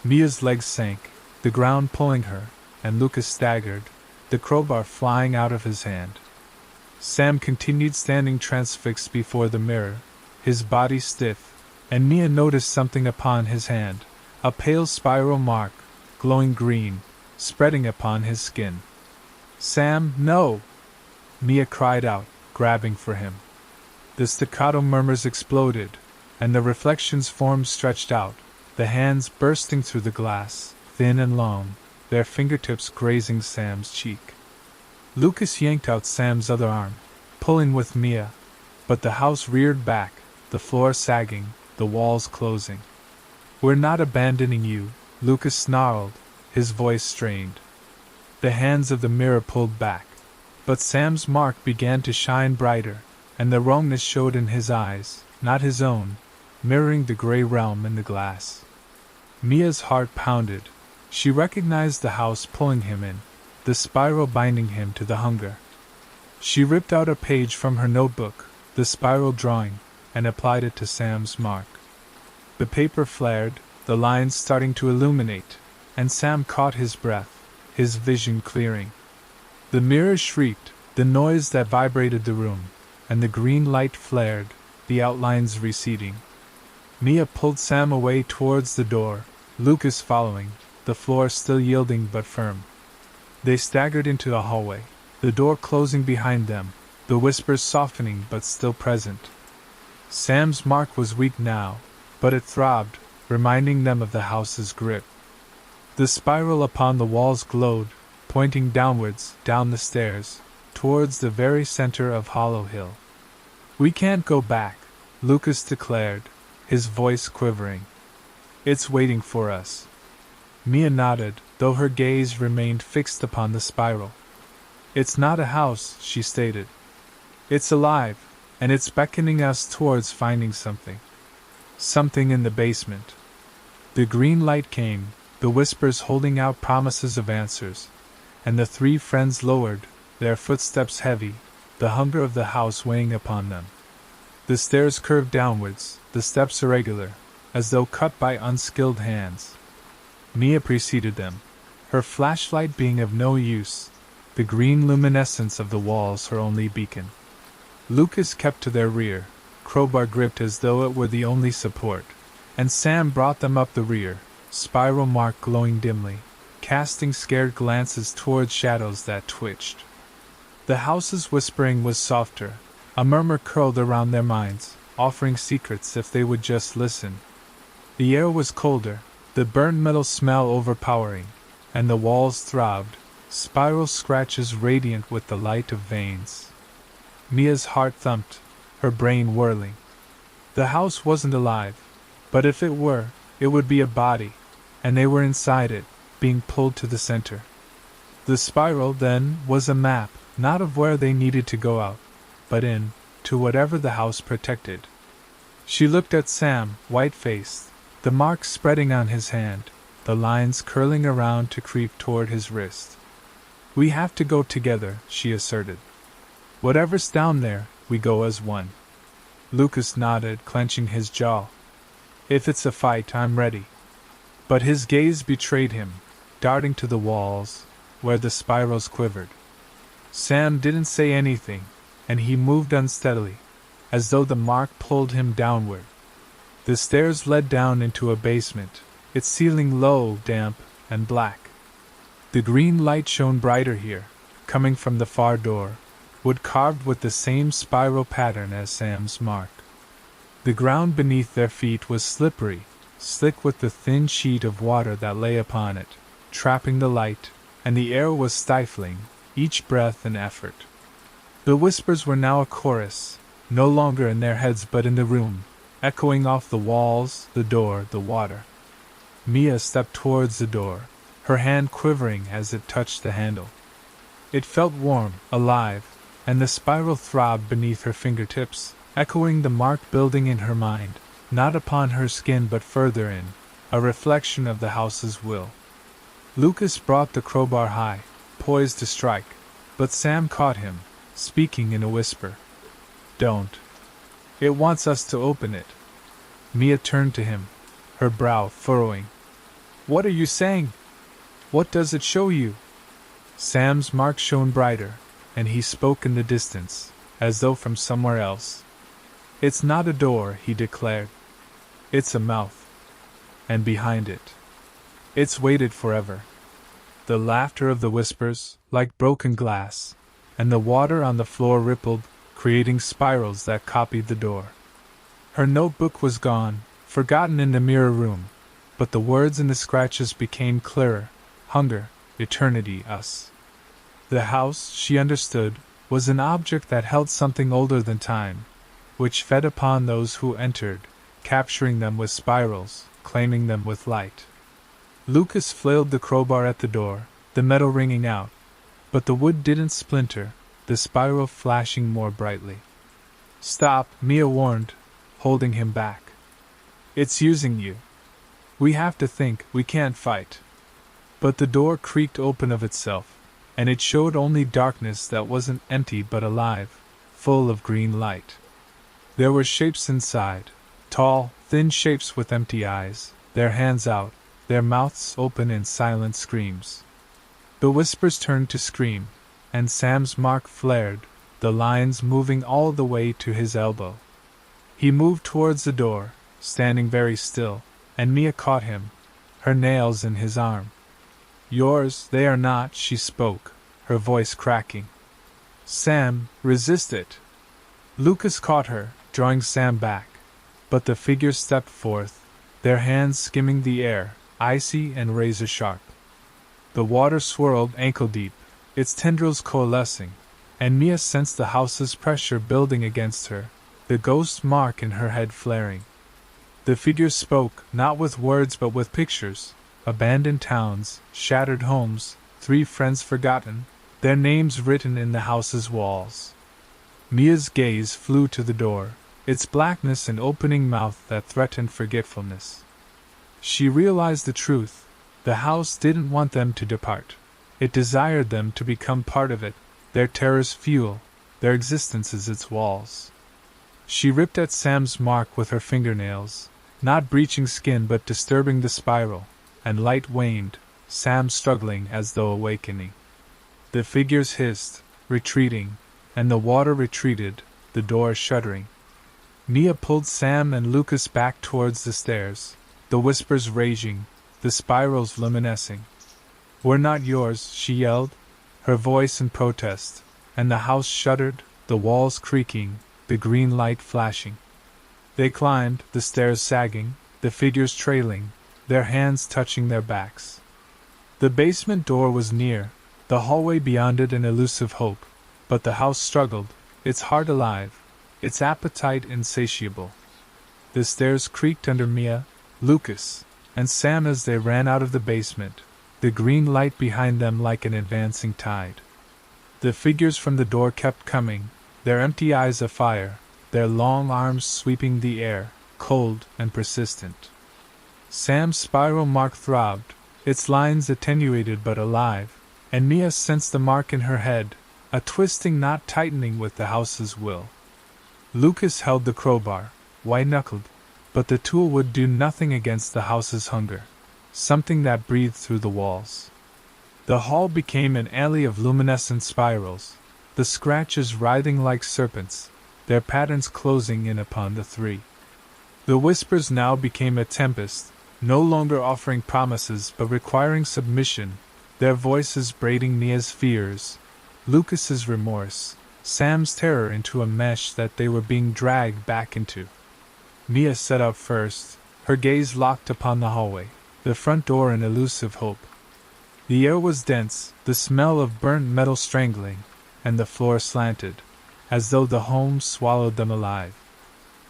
Mia's legs sank, the ground pulling her, and Lucas staggered, the crowbar flying out of his hand. Sam continued standing transfixed before the mirror, his body stiff, and Mia noticed something upon his hand, a pale spiral mark, glowing green, spreading upon his skin. "Sam, no!" Mia cried out, grabbing for him. The staccato murmurs exploded, and the reflections' forms stretched out, the hands bursting through the glass, thin and long, their fingertips grazing Sam's cheek. Lucas yanked out Sam's other arm, pulling with Mia, but the house reared back, the floor sagging, the walls closing. "We're not abandoning you," Lucas snarled, his voice strained. The hands of the mirror pulled back, but Sam's mark began to shine brighter, and the wrongness showed in his eyes, not his own, mirroring the gray realm in the glass. Mia's heart pounded. She recognized the house pulling him in, the spiral binding him to the hunger. She ripped out a page from her notebook, the spiral drawing, and applied it to Sam's mark. The paper flared, the lines starting to illuminate, and Sam caught his breath, his vision clearing. The mirror shrieked, the noise that vibrated the room, and the green light flared, the outlines receding. Mia pulled Sam away towards the door, Lucas following, the floor still yielding but firm. They staggered into a hallway, the door closing behind them, the whispers softening but still present. Sam's mark was weak now, but it throbbed, reminding them of the house's grip. The spiral upon the walls glowed, pointing downwards, down the stairs, towards the very center of Hollow Hill. "We can't go back," Lucas declared, his voice quivering. "It's waiting for us." Mia nodded, though her gaze remained fixed upon the spiral. "It's not a house," she stated. "It's alive, and it's beckoning us towards finding something. Something in the basement." The green light came, the whispers holding out promises of answers, and the three friends lowered, their footsteps heavy, the hunger of the house weighing upon them. The stairs curved downwards, the steps irregular, as though cut by unskilled hands. Mia preceded them, her flashlight being of no use, the green luminescence of the walls her only beacon. Lucas kept to their rear, crowbar gripped as though it were the only support, and Sam brought them up the rear, spiral mark glowing dimly, casting scared glances towards shadows that twitched. The house's whispering was softer, a murmur curled around their minds, offering secrets if they would just listen. The air was colder, the burnt metal smell overpowering, and the walls throbbed, spiral scratches radiant with the light of veins. Mia's heart thumped, her brain whirling. The house wasn't alive, but if it were, it would be a body, and they were inside it, being pulled to the center. The spiral, then, was a map, not of where they needed to go out, but in, to whatever the house protected. She looked at Sam, white-faced, the mark spreading on his hand, the lines curling around to creep toward his wrist. "We have to go together," she asserted. "Whatever's down there, we go as one." Lucas nodded, clenching his jaw. "If it's a fight, I'm ready." But his gaze betrayed him, darting to the walls, where the spirals quivered. Sam didn't say anything, and he moved unsteadily, as though the mark pulled him downward. The stairs led down into a basement, its ceiling low, damp, and black. The green light shone brighter here, coming from the far door, wood carved with the same spiral pattern as Sam's mark. The ground beneath their feet was slippery, slick with the thin sheet of water that lay upon it, trapping the light, and the air was stifling, each breath an effort. The whispers were now a chorus, no longer in their heads but in the room, echoing off the walls, the door, the water. Mia stepped towards the door, her hand quivering as it touched the handle. It felt warm, alive, and the spiral throbbed beneath her fingertips, echoing the mark building in her mind, not upon her skin but further in, a reflection of the house's will. Lucas brought the crowbar high, poised to strike, but Sam caught him, speaking in a whisper. "Don't. It wants us to open it." Mia turned to him, her brow furrowing. "What are you saying? What does it show you?" Sam's mark shone brighter, and he spoke in the distance, as though from somewhere else. "It's not a door," he declared. "It's a mouth. And behind it, it's waited forever." The laughter of the whispers, like broken glass, and the water on the floor rippled, creating spirals that copied the door. Her notebook was gone, forgotten in the mirror room, but the words and the scratches became clearer: hunger, eternity, us. The house, she understood, was an object that held something older than time, which fed upon those who entered, capturing them with spirals, claiming them with light. Lucas flailed the crowbar at the door, the metal ringing out, but the wood didn't splinter, the spiral flashing more brightly. "Stop," Mia warned, holding him back. "It's using you. We have to think, we can't fight." But the door creaked open of itself, and it showed only darkness that wasn't empty but alive, full of green light. There were shapes inside, tall, thin shapes with empty eyes, their hands out, their mouths open in silent screams. The whispers turned to scream, and Sam's mark flared, the lines moving all the way to his elbow. He moved towards the door, standing very still, and Mia caught him, her nails in his arm. "Yours, they are not," she spoke, her voice cracking. "Sam, resist it." Lucas caught her, drawing Sam back, but the figures stepped forth, their hands skimming the air, icy and razor-sharp. The water swirled ankle-deep, its tendrils coalescing, and Mia sensed the house's pressure building against her, the ghost mark in her head flaring. The figures spoke, not with words but with pictures: abandoned towns, shattered homes, 3 friends forgotten, their names written in the house's walls. Mia's gaze flew to the door, its blackness an opening mouth that threatened forgetfulness. She realized the truth: the house didn't want them to depart. It desired them to become part of it, their terror's fuel, their existences its walls. She ripped at Sam's mark with her fingernails, not breaching skin but disturbing the spiral, and light waned, Sam struggling as though awakening. The figures hissed, retreating, and the water retreated, the door shuddering. Mia pulled Sam and Lucas back towards the stairs, the whispers raging, the spirals luminescing. "We're not yours," she yelled, her voice in protest, and the house shuddered, the walls creaking, the green light flashing. They climbed, the stairs sagging, the figures trailing, their hands touching their backs. The basement door was near, the hallway beyond it an elusive hope, but the house struggled, its heart alive, its appetite insatiable. The stairs creaked under Mia, Lucas, and Sam as they ran out of the basement, the green light behind them like an advancing tide. The figures from the door kept coming, their empty eyes afire, their long arms sweeping the air, cold and persistent. Sam's spiral mark throbbed, its lines attenuated but alive, and Mia sensed the mark in her head, a twisting knot tightening with the house's will. Lucas held the crowbar, white-knuckled, but the tool would do nothing against the house's hunger, something that breathed through the walls. The hall became an alley of luminescent spirals, the scratches writhing like serpents, their patterns closing in upon the three. The whispers now became a tempest, no longer offering promises but requiring submission, their voices braiding Mia's fears, Lucas's remorse, Sam's terror into a mesh that they were being dragged back into. Mia set up first, her gaze locked upon the hallway, the front door in elusive hope. The air was dense, the smell of burnt metal strangling, and the floor slanted, as though the home swallowed them alive.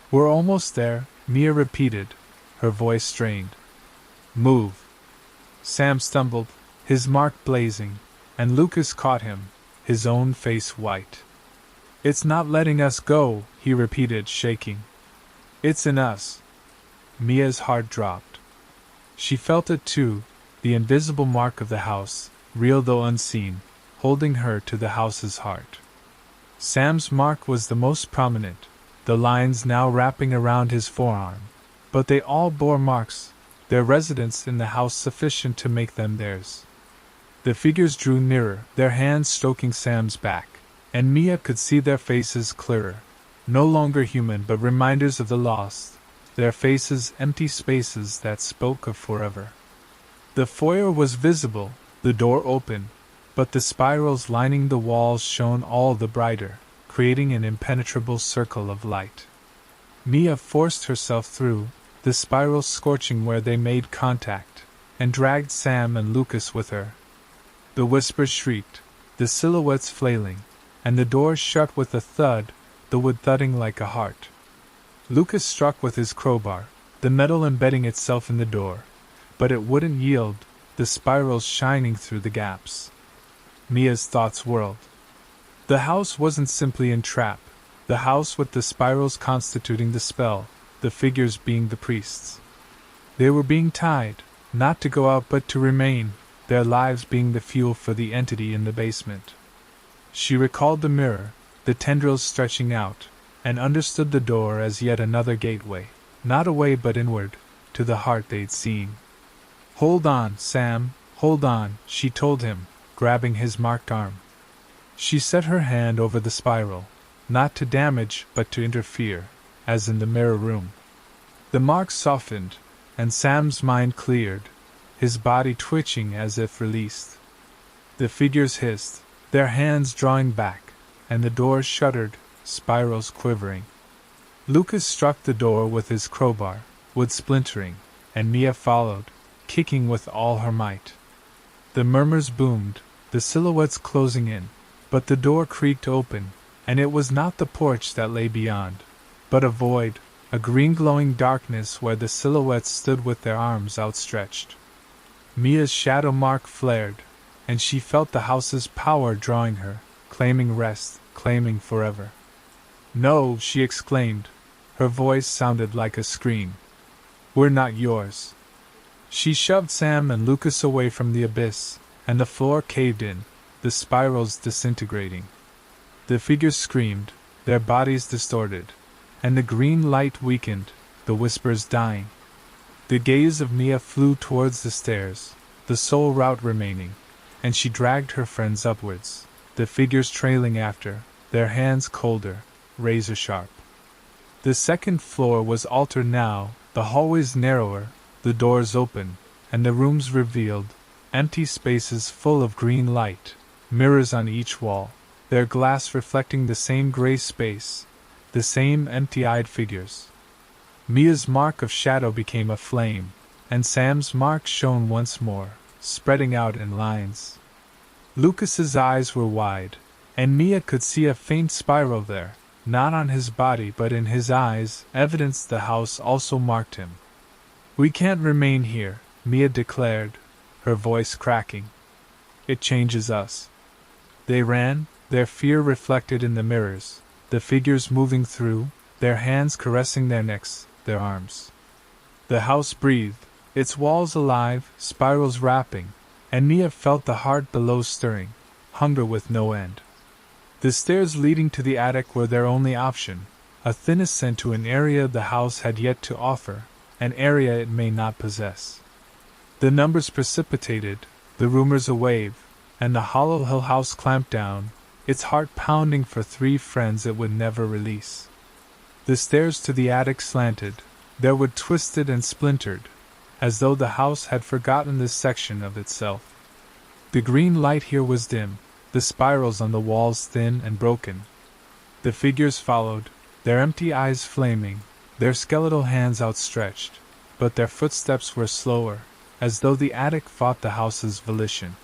"We're almost there," Mia repeated, her voice strained. "Move." Sam stumbled, his mark blazing, and Lucas caught him, his own face white. "It's not letting us go," he repeated, shaking. "It's in us." Mia's heart dropped. She felt it too, the invisible mark of the house, real though unseen, holding her to the house's heart. Sam's mark was the most prominent, the lines now wrapping around his forearm, but they all bore marks, their residence in the house sufficient to make them theirs. The figures drew nearer, their hands stroking Sam's back, and Mia could see their faces clearer, no longer human but reminders of the lost, their faces empty spaces that spoke of forever. The foyer was visible, the door open, but the spirals lining the walls shone all the brighter, creating an impenetrable circle of light. Mia forced herself through, the spirals scorching where they made contact, and dragged Sam and Lucas with her. The whispers shrieked, the silhouettes flailing, and the door shut with a thud, the wood thudding like a heart. Lucas struck with his crowbar, the metal embedding itself in the door, but it wouldn't yield, the spirals shining through the gaps. Mia's thoughts whirled. The house wasn't simply in trap, the house with the spirals constituting the spell, the figures being the priests. They were being tied, not to go out but to remain, their lives being the fuel for the entity in the basement. She recalled the mirror, the tendrils stretching out, and understood the door as yet another gateway, not away but inward, to the heart they'd seen. "Hold on, Sam, hold on," she told him, grabbing his marked arm. She set her hand over the spiral, not to damage but to interfere, as in the mirror room. The marks softened, and Sam's mind cleared, his body twitching as if released. The figures hissed, their hands drawing back, and the door shuddered, spirals quivering. Lucas struck the door with his crowbar, wood splintering, and Mia followed, kicking with all her might. The murmurs boomed, the silhouettes closing in, but the door creaked open, and it was not the porch that lay beyond, but a void, a green glowing darkness where the silhouettes stood with their arms outstretched. Mia's shadow mark flared, and she felt the house's power drawing her, claiming rest, claiming forever. "No," she exclaimed. Her voice sounded like a scream. "We're not yours." She shoved Sam and Lucas away from the abyss, and the floor caved in, the spirals disintegrating. The figures screamed, their bodies distorted, and the green light weakened, the whispers dying. The gaze of Mia flew towards the stairs, the sole route remaining, and she dragged her friends upwards, the figures trailing after, their hands colder, razor-sharp. The second floor was altered now, the hallways narrower, the doors open, and the rooms revealed, empty spaces full of green light, mirrors on each wall, their glass reflecting the same gray space, the same empty-eyed figures. Mia's mark of shadow became a flame, and Sam's mark shone once more, spreading out in lines. Lucas's eyes were wide, and Mia could see a faint spiral there, not on his body but in his eyes, evidence the house also marked him. "We can't remain here," Mia declared, her voice cracking. "It changes us." They ran, their fear reflected in the mirrors, the figures moving through, their hands caressing their necks, their arms. The house breathed, its walls alive, spirals wrapping, and Mia felt the heart below stirring, hunger with no end. The stairs leading to the attic were their only option, a thin ascent to an area the house had yet to offer, an area it may not possess. The numbers precipitated, the rumors a wave, and the Hollow Hill house clamped down, its heart pounding for 3 friends it would never release. The stairs to the attic slanted, their wood twisted and splintered, as though the house had forgotten this section of itself. The green light here was dim, the spirals on the walls thin and broken. The figures followed, their empty eyes flaming, their skeletal hands outstretched, but their footsteps were slower, as though the attic fought the house's volition.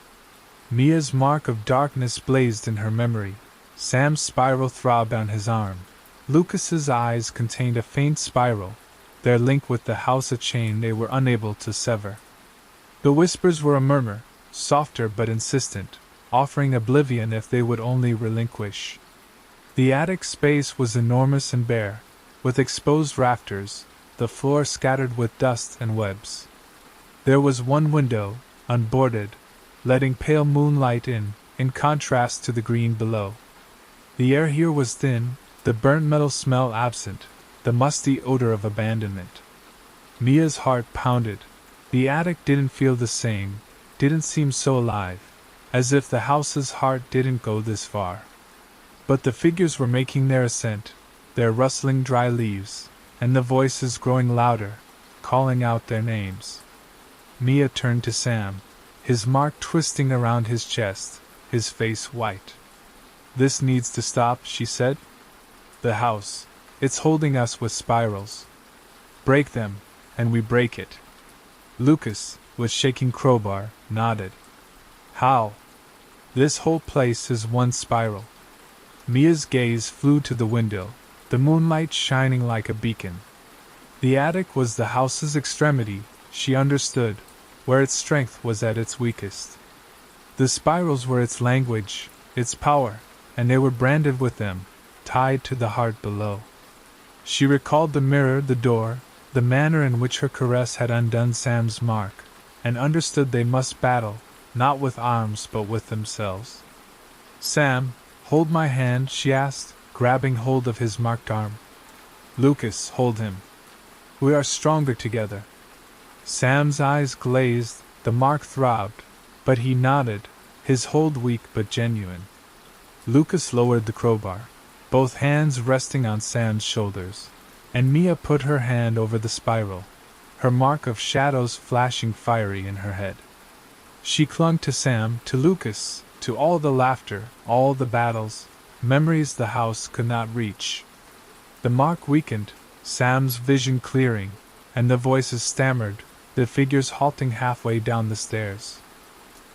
Mia's mark of darkness blazed in her memory, Sam's spiral throbbed on his arm. Lucas's eyes contained a faint spiral, their link with the house a chain they were unable to sever. The whispers were a murmur, softer but insistent, offering oblivion if they would only relinquish. The attic space was enormous and bare, with exposed rafters, the floor scattered with dust and webs. There was one window, unboarded, letting pale moonlight in contrast to the green below. The air here was thin, the burnt metal smell absent, the musty odor of abandonment. Mia's heart pounded. The attic didn't feel the same, didn't seem so alive, as if the house's heart didn't go this far. But the figures were making their ascent, their rustling dry leaves, and the voices growing louder, calling out their names. Mia turned to Sam, his mark twisting around his chest, his face white. "This needs to stop," she said. "The house, it's holding us with spirals. Break them, and we break it." Lucas, with shaking crowbar, nodded. "How?" "This whole place is one spiral." Mia's gaze flew to the window, the moonlight shining like a beacon. The attic was the house's extremity, she understood, where its strength was at its weakest. The spirals were its language, its power, and they were branded with them, tied to the heart below. She recalled the mirror, the door, the manner in which her caress had undone Sam's mark, and understood they must battle, not with arms but with themselves. "Sam, hold my hand," she asked, grabbing hold of his marked arm. "Lucas, hold him. We are stronger together." Sam's eyes glazed, the mark throbbed, but he nodded, his hold weak but genuine. Lucas lowered the crowbar, both hands resting on Sam's shoulders, and Mia put her hand over the spiral, her mark of shadows flashing fiery in her head. She clung to Sam, to Lucas, to all the laughter, all the battles, memories the house could not reach. The mark weakened, Sam's vision clearing, and the voices stammered, the figures halting halfway down the stairs.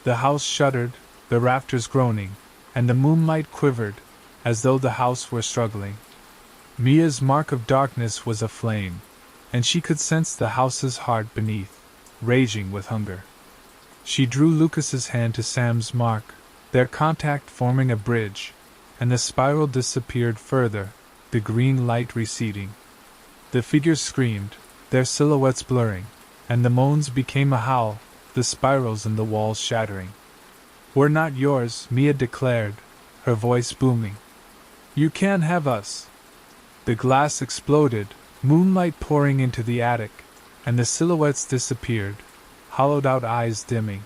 The house shuddered, the rafters groaning, and the moonlight quivered, as though the house were struggling. Mia's mark of darkness was aflame, and she could sense the house's heart beneath, raging with hunger. She drew Lucas's hand to Sam's mark, their contact forming a bridge, and the spiral disappeared further, the green light receding. The figures screamed, their silhouettes blurring, and the moans became a howl, the spirals in the walls shattering. "We're not yours," Mia declared, her voice booming. "You can't have us." The glass exploded, moonlight pouring into the attic, and the silhouettes disappeared, hollowed-out eyes dimming.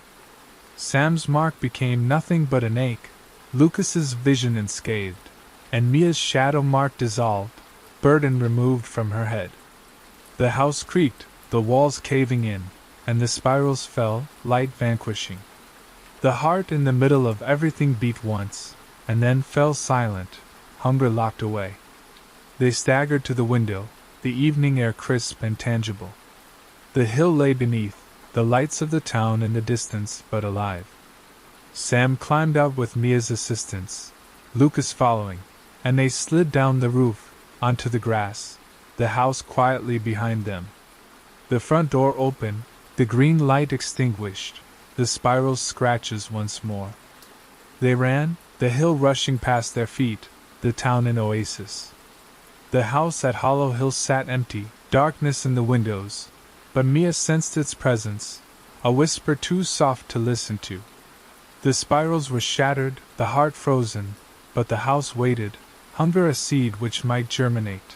Sam's mark became nothing but an ache, Lucas's vision unscathed, and Mia's shadow mark dissolved, burden removed from her head. The house creaked, the walls caving in, and the spirals fell, light vanquishing. The heart in the middle of everything beat once, and then fell silent, hunger locked away. They staggered to the window, the evening air crisp and tangible. The hill lay beneath, the lights of the town in the distance but alive. Sam climbed out with Mia's assistance, Lucas following, and they slid down the roof, onto the grass, the house quietly behind them. The front door open, the green light extinguished, the spiral scratches once more. They ran, the hill rushing past their feet, the town an oasis. The house at Hollow Hill sat empty, darkness in the windows, but Mia sensed its presence, a whisper too soft to listen to. The spirals were shattered, the heart frozen, but the house waited, hunger a seed which might germinate.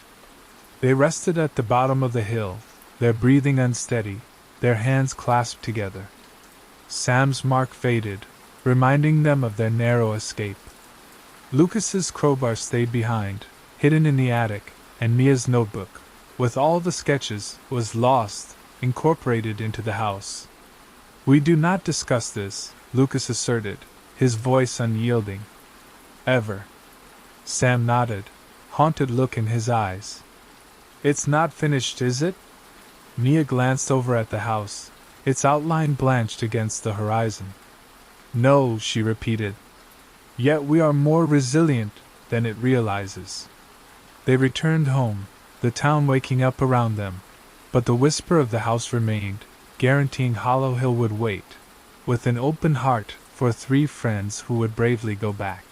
They rested at the bottom of the hill, their breathing unsteady, their hands clasped together. Sam's mark faded, reminding them of their narrow escape. Lucas's crowbar stayed behind, hidden in the attic, and Mia's notebook, with all the sketches, was lost, incorporated into the house. "We do not discuss this," Lucas asserted, his voice unyielding. "Ever." Sam nodded, haunted look in his eyes. "It's not finished, is it?" Mia glanced over at the house, its outline blanched against the horizon. "No," she repeated. "Yet we are more resilient than it realizes." They returned home, the town waking up around them, but the whisper of the house remained, guaranteeing Hollow Hill would wait, with an open heart, for 3 friends who would bravely go back.